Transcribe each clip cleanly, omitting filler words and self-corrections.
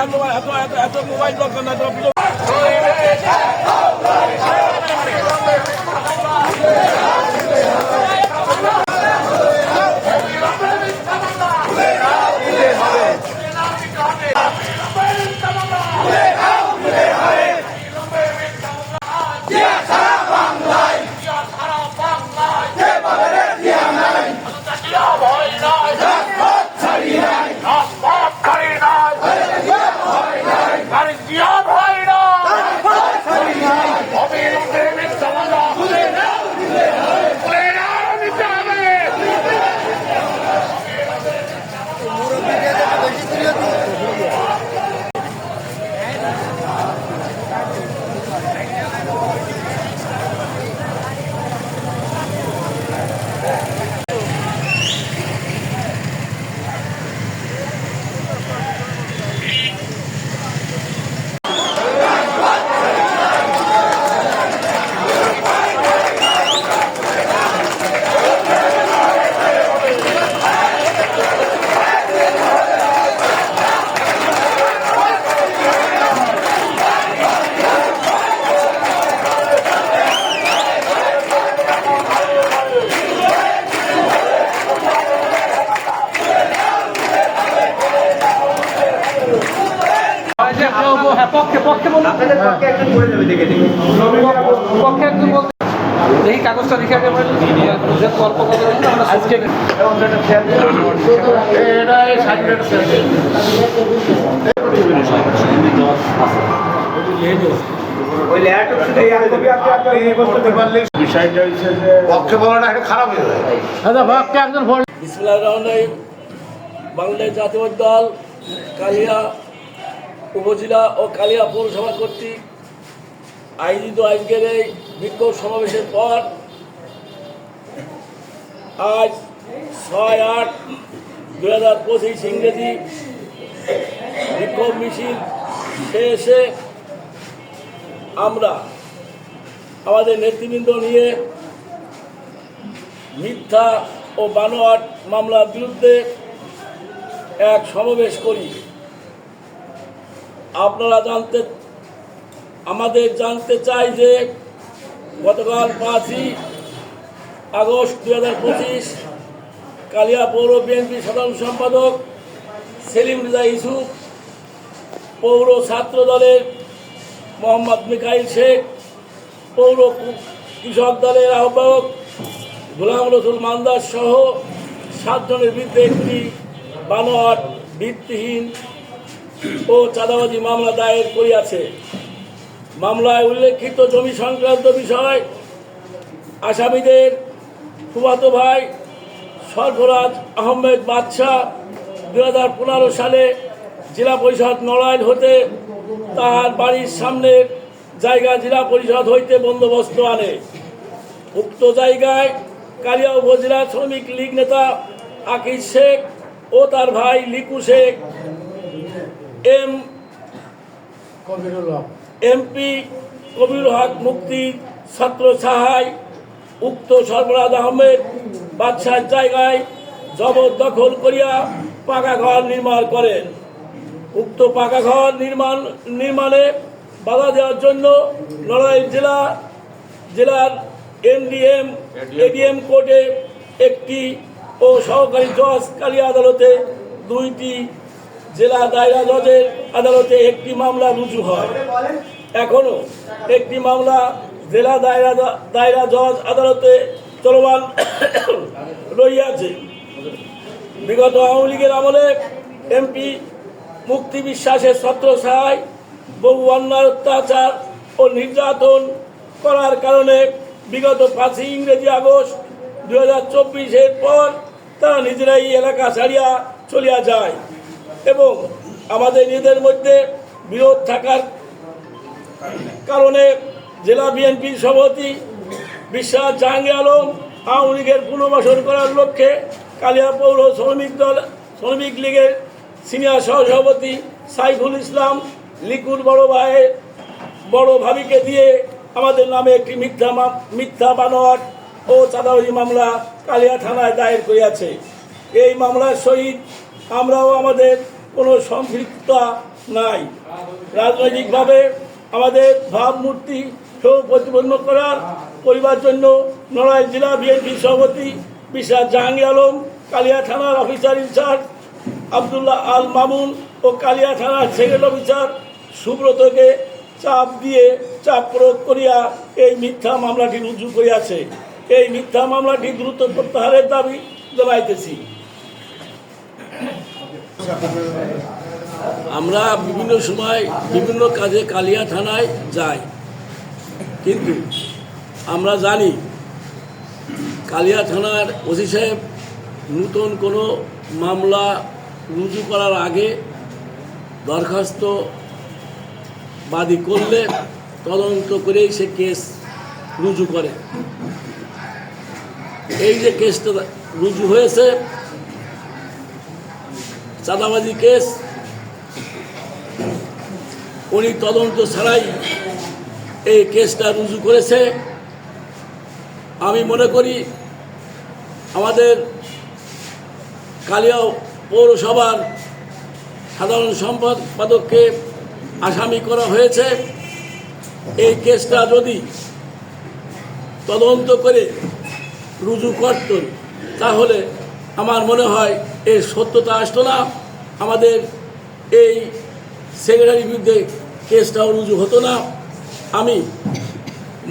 এত মোবাইল দরকার না। এই কাগজটা লিখে গল্প আজকে বিষয়টা হচ্ছে যে পক্ষে বলাটা একটা খারাপ হয়ে যায়। বাংলাদেশ জাতীয় দল কালিয়া উপজেলা ও কালিয়া পৌরসভা কর্তৃক আয়োজিত আজকের এই বিক্ষোভ সমাবেশের পর আজ 6/8/2025 ইংরেজি বিক্ষোভ মিছিল শেষে আমরা আমাদের নেতৃবৃন্দ নিয়ে মিথ্যা ও বানোয়াট মামলার বিরুদ্ধে এক সমাবেশ করি। আপনারা জানতে চাই যে গতকাল 5ই আগস্ট 2025 কালিয়া পৌর বিএনপি সাধারণ সম্পাদক সেলিম রেজা ইউসুফ, পৌর ছাত্র দলের মোহাম্মদ মিকাইল শেখ, পৌর কৃষক দলের আহ্বায়ক গোলাম রসুল মান্দার সহ 7 জনের বিরুদ্ধে একটি বানোয়াট, ভিত্তিহীন ও চাঁদাবাজি মামলা দায়ের করিয়াছে। মামলায় উল্লেখিত জমি সংক্রান্ত বিষয় আসামিদের ফুফাতো ভাই সরফরাজ আহমেদ বাদশাহ 2015 সালে জেলা পরিষদ নড়াইল হতে তাহার বাড়ির সামনের জায়গা জেলা পরিষদ হইতে বন্দোবস্ত আনে। উক্ত জায়গায় কালিয়া উপজেলা শ্রমিক লীগ নেতা আকিজ শেখ ও তার ভাই লিকু শেখ, এমপি কবির হক মুক্তির ছাত্র সাহায় উক্ত সরফরাজ আহমেদ বাদশার জায়গায় জবরদখল করিয়া পাকা ঘর নির্মাণ করেন। উক্ত পাকা ঘর নির্মাণে বাধা দেওয়ার জন্য নড়াইল জেলার এডিএম কোর্টে একটি ও সহকারী জজ কালিয়া আদালতে 2টি, জেলা দায়রা জজের আদালতে একটি মামলা রুজু হয়। এখনো একটি মামলা জেলা দায়রা জজ আদালতে চলমান রইয়াছে। বিগত আওয়ামী লীগের আমলে এমপি মুক্তি বিশ্বাসের ছত্র ছায় বহু অন্যায়, অত্যাচার ও নির্যাতন করার কারণে বিগত 5ই ইংরেজি আগস্ট 2024 পর তারা নিজেরাই এলাকা ছাড়িয়া চলিয়া যায় এবং আমাদের নিজেদের মধ্যে বিরোধ থাকার কারণে জেলা বিএনপির সভাপতি বিশ্বাস জাহাঙ্গীর আলম আওয়ামী লীগের পুনর্বাসন করার লক্ষ্যে কালিয়া পৌর শ্রমিক লীগের সিনিয়র সহসভাপতি সাইফুল ইসলাম লিকুর বড় ভাবিকে দিয়ে আমাদের নামে একটি মিথ্যা বানোয়াট ও চাঁদাবাজি মামলা কালিয়া থানায় দায়ের করিয়াছে। এই মামলার সহিত আমরাও আমাদের কোনো সম্পৃক্ততা নাই। রাজনৈতিকভাবে আমাদের ভাবমূর্তি প্রতিপন্ন করিবার জন্য নড়াইল জেলা বিএনপি সভাপতি বিশ্বাস জাহাঙ্গীর আলম, কালিয়া থানার অফিসার ইনচার্জ আব্দুল্লাহ আল মামুন ও কালিয়া থানার সেকেন্ড অফিসার সুব্রতকে চাপ প্রয়োগ করিয়া এই মিথ্যা মামলাটি রুজু করিয়াছে। এই মিথ্যা মামলাটি দ্রুত প্রত্যাহারের দাবি জানাইতেছি। আমরা বিভিন্ন সময় বিভিন্ন কাজে কালিয়া থানায় যাই, কিন্তু আমরা জানি কালিয়া থানার ওসি সাহেব নতুন কোনো মামলা রুজু করার আগে দরখাস্ত বাদী করলে তদন্ত করেই সে কেস রুজু করে। এই যে কেসটা রুজু হয়েছে চাঁদাবাজি কেস, উনি তদন্ত ছাড়াই এই কেসটা রুজু করেছে। আমি মনে করি আমাদের কালিয়া পৌরসভার সাধারণ সম্পাদককে আসামি করা হয়েছে। এই কেসটা যদি তদন্ত করে রুজু করত তাহলে আমার মনে হয় এর সত্যতা আসতো না, আমাদের এই সেক্রেটারির বিরুদ্ধে কেসটাও রুজু হতো না। আমি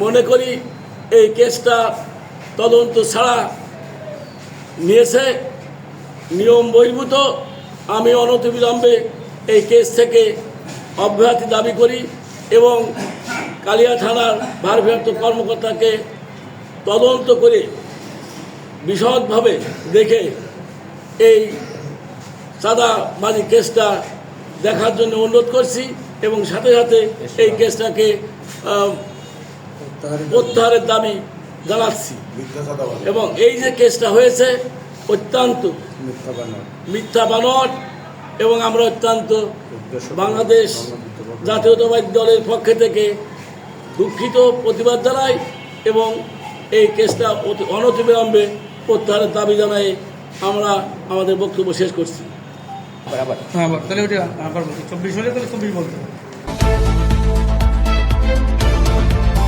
মনে করি এই কেসটা তদন্ত ছাড়া নিয়েছে, নিয়ম বহির্ভূত। আমি অনতিবিলম্বে এই কেস থেকে অব্যাহতি দাবি করি এবং কালিয়া থানার ভারপ্রাপ্ত কর্মকর্তাকে তদন্ত করে বিশদভাবে দেখে এই চাঁদাবাজি কেসটা দেখার জন্য অনুরোধ করছি এবং সাথে সাথে এই কেসটাকে প্রত্যাহারের দাবি জানাচ্ছি। এবং এই যে কেসটা হয়েছে অত্যন্ত মিথ্যা বানোয়াট এবং আমরা অত্যন্ত বাংলাদেশ জাতীয়তাবাদী দলের পক্ষে থেকে দুঃখিত, প্রতিবাদ জানাই এবং এই কেসটা অনতিবিলম্বে প্রত্যাহারের দাবি জানাই আমরা আমাদের বক্তব্য শেষ করছি। হ্যাঁ, তাহলে ওটা আবার 24 হলে তাহলে 24 বলতে হবে।